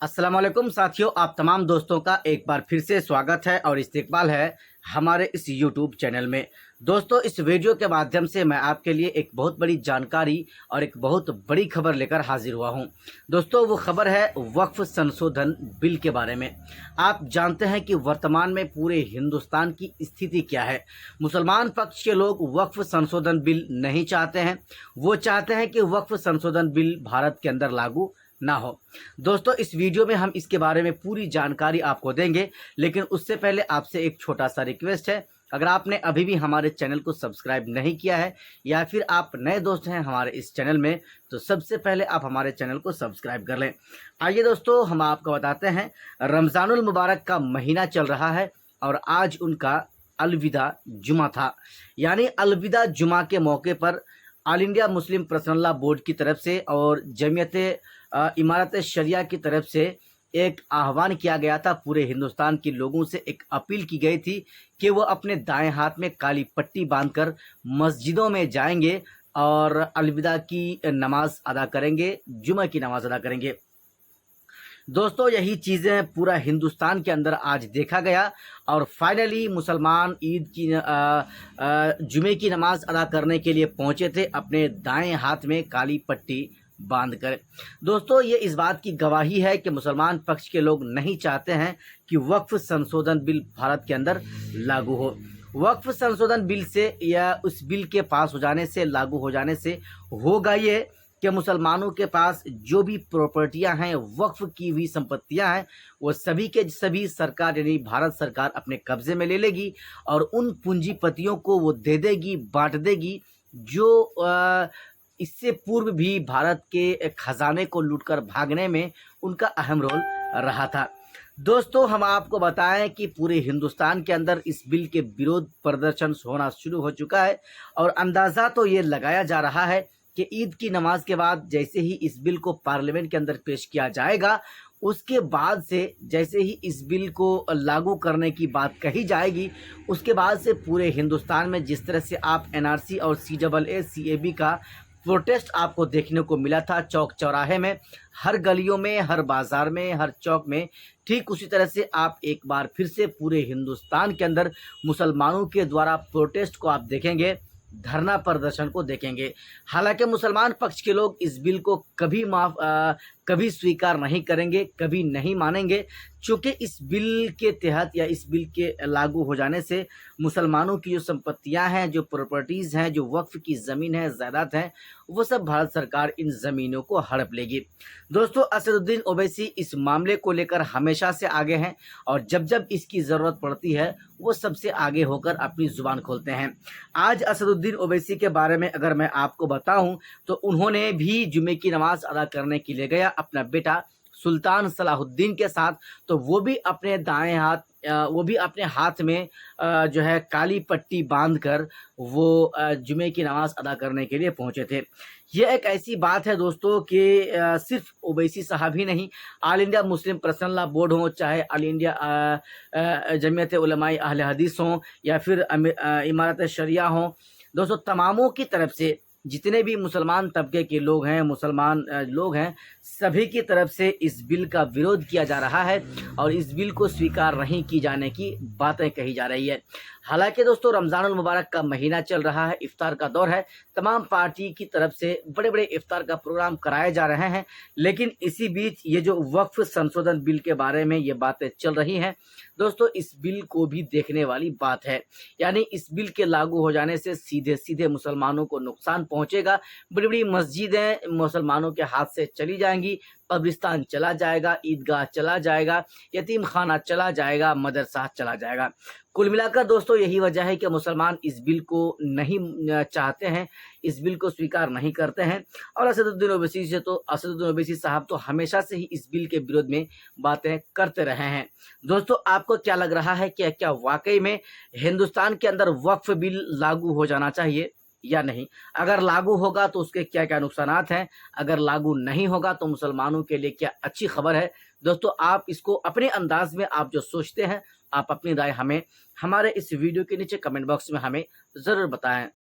अस्सलाम वालेकुम साथियों, आप तमाम दोस्तों का एक बार फिर से स्वागत है और इस्तकबाल है हमारे इस YouTube चैनल में। दोस्तों, इस वीडियो के माध्यम से मैं आपके लिए एक बहुत बड़ी जानकारी और एक बहुत बड़ी खबर लेकर हाजिर हुआ हूं। दोस्तों, वो खबर है वक्फ संशोधन बिल के बारे में। आप जानते हैं कि वर्तमान में पूरे हिंदुस्तान की स्थिति क्या है। मुसलमान पक्ष के लोग वक्फ संशोधन बिल नहीं चाहते हैं। वो चाहते हैं कि वक्फ संशोधन बिल भारत के अंदर लागू ना हो। दोस्तों, इस वीडियो में हम इसके बारे में पूरी जानकारी आपको देंगे, लेकिन उससे पहले आपसे एक छोटा सा रिक्वेस्ट है। अगर आपने अभी भी हमारे चैनल को सब्सक्राइब नहीं किया है या फिर आप नए दोस्त हैं हमारे इस चैनल में, तो सबसे पहले आप हमारे चैनल को सब्सक्राइब कर लें। आइए दोस्तों, हम आपको बताते हैं, रमज़ानुल मुबारक का महीना चल रहा है और आज उनका अलविदा जुमा था। यानी अलविदा जुमा के मौके पर all India Muslim personal law board की तरफ से और जमीयत इमारत शरिया की तरफ से एक आह्वान किया गया था। पूरे हिंदुस्तान के लोगों से एक अपील की गई थी कि वो अपने दाएं हाथ में काली पट्टी बांधकर मस्जिदों में जाएंगे और अलविदा की नमाज अदा करेंगे, जुमा की नमाज अदा करेंगे। दोस्तों, यही चीज़ें पूरा हिंदुस्तान के अंदर आज देखा गया और फाइनली मुसलमान ईद की जुमे की नमाज अदा करने के लिए पहुंचे थे अपने दाएं हाथ में काली पट्टी बांधकर। दोस्तों, ये इस बात की गवाही है कि मुसलमान पक्ष के लोग नहीं चाहते हैं कि वक्फ संशोधन बिल भारत के अंदर लागू हो। वक्फ संशोधन बिल से या उस बिल के पास हो जाने से, लागू हो जाने से होगा ये कि मुसलमानों के पास जो भी प्रॉपर्टियां हैं, वक्फ की हुई संपत्तियां हैं, वो सभी के सभी सरकार यानी भारत सरकार अपने कब्जे में ले लेगी और उन पूंजीपतियों को वो दे देगी, बांट देगी जो इससे पूर्व भी भारत के खजाने को लूटकर भागने में उनका अहम रोल रहा था। दोस्तों, हम आपको बताएं कि पूरे हिंदुस्तान के अंदर इस बिल के विरोध प्रदर्शन होना शुरू हो चुका है और अंदाज़ा तो ये लगाया जा रहा है कि ईद की नमाज के बाद जैसे ही इस बिल को पार्लियामेंट के अंदर पेश किया जाएगा, उसके बाद से जैसे ही इस बिल को लागू करने की बात कही जाएगी, उसके बाद से पूरे हिंदुस्तान में जिस तरह से आप एनआरसी और CAA का प्रोटेस्ट आपको देखने को मिला था चौक चौराहे में, हर गलियों में, हर बाज़ार में, हर चौक में, ठीक उसी तरह से आप एक बार फिर से पूरे हिंदुस्तान के अंदर मुसलमानों के द्वारा प्रोटेस्ट को आप देखेंगे, धरना प्रदर्शन को देखेंगे। हालांकि मुसलमान पक्ष के लोग इस बिल को कभी स्वीकार नहीं करेंगे, कभी नहीं मानेंगे, चूँकि इस बिल के तहत या इस बिल के लागू हो जाने से मुसलमानों की जो संपत्तियां हैं, जो प्रॉपर्टीज़ हैं, जो वक्फ की ज़मीन है, जायदाद हैं, वो सब भारत सरकार इन ज़मीनों को हड़प लेगी। दोस्तों, असदुद्दीन ओवैसी इस मामले को लेकर हमेशा से आगे हैं और जब जब इसकी ज़रूरत पड़ती है वो सबसे आगे होकर अपनी ज़ुबान खोलते हैं। आज असदुद्दीन ओवैसी के बारे में अगर मैं आपको बताऊं तो उन्होंने भी जुमे की नमाज अदा करने के लिए गया अपना बेटा सुल्तान सलाहुद्दीन के साथ, तो वो भी अपने दाएं हाथ वो भी अपने हाथ में जो है काली पट्टी बांधकर वो जुमे की नमाज अदा करने के लिए पहुंचे थे। ये एक ऐसी बात है दोस्तों कि सिर्फ ओवैसी साहब ही नहीं, all India Muslim personal law board हो, चाहे ऑल इंडिया जमीयत उलमाए अहले हदीस हों या फिर इमारत शरिया हों, दोस्तों तमामों की तरफ से जितने भी मुसलमान तबके के लोग हैं, मुसलमान लोग हैं, सभी की तरफ से इस बिल का विरोध किया जा रहा है और इस बिल को स्वीकार नहीं की जाने की बातें कही जा रही है। हालांकि दोस्तों, रमज़ानुल मुबारक का महीना चल रहा है, इफ्तार का दौर है, तमाम पार्टी की तरफ से बड़े बड़े इफ्तार का प्रोग्राम कराए जा रहे हैं, लेकिन इसी बीच ये जो वक्फ संशोधन बिल के बारे में ये बातें चल रही हैं, दोस्तों इस बिल को भी देखने वाली बात है। यानी इस बिल के लागू हो जाने से सीधे सीधे मुसलमानों को नुकसान पहुंचेगा। बड़ी बड़ी मस्जिदें मुसलमानों के हाथ से चली जाएंगी, कब्रिस्तान चला जाएगा, ईदगाह चला जाएगा, यतीम खाना चला जाएगा, मदरसा चला जाएगा। कुल मिलाकर दोस्तों यही वजह है कि मुसलमान इस बिल को नहीं चाहते हैं, इस बिल को स्वीकार नहीं करते हैं और असदुद्दीन ओवैसी साहब तो हमेशा से ही इस बिल के विरोध में बातें करते रहे हैं। दोस्तों, आपको क्या लग रहा है कि क्या वाकई में हिंदुस्तान के अंदर वक्फ बिल लागू हो जाना चाहिए या नहीं? अगर लागू होगा तो उसके क्या क्या नुकसानात हैं, अगर लागू नहीं होगा तो मुसलमानों के लिए क्या अच्छी खबर है? दोस्तों, आप इसको अपने अंदाज में आप जो सोचते हैं, आप अपनी राय हमें हमारे इस वीडियो के नीचे कमेंट बॉक्स में हमें ज़रूर बताएं।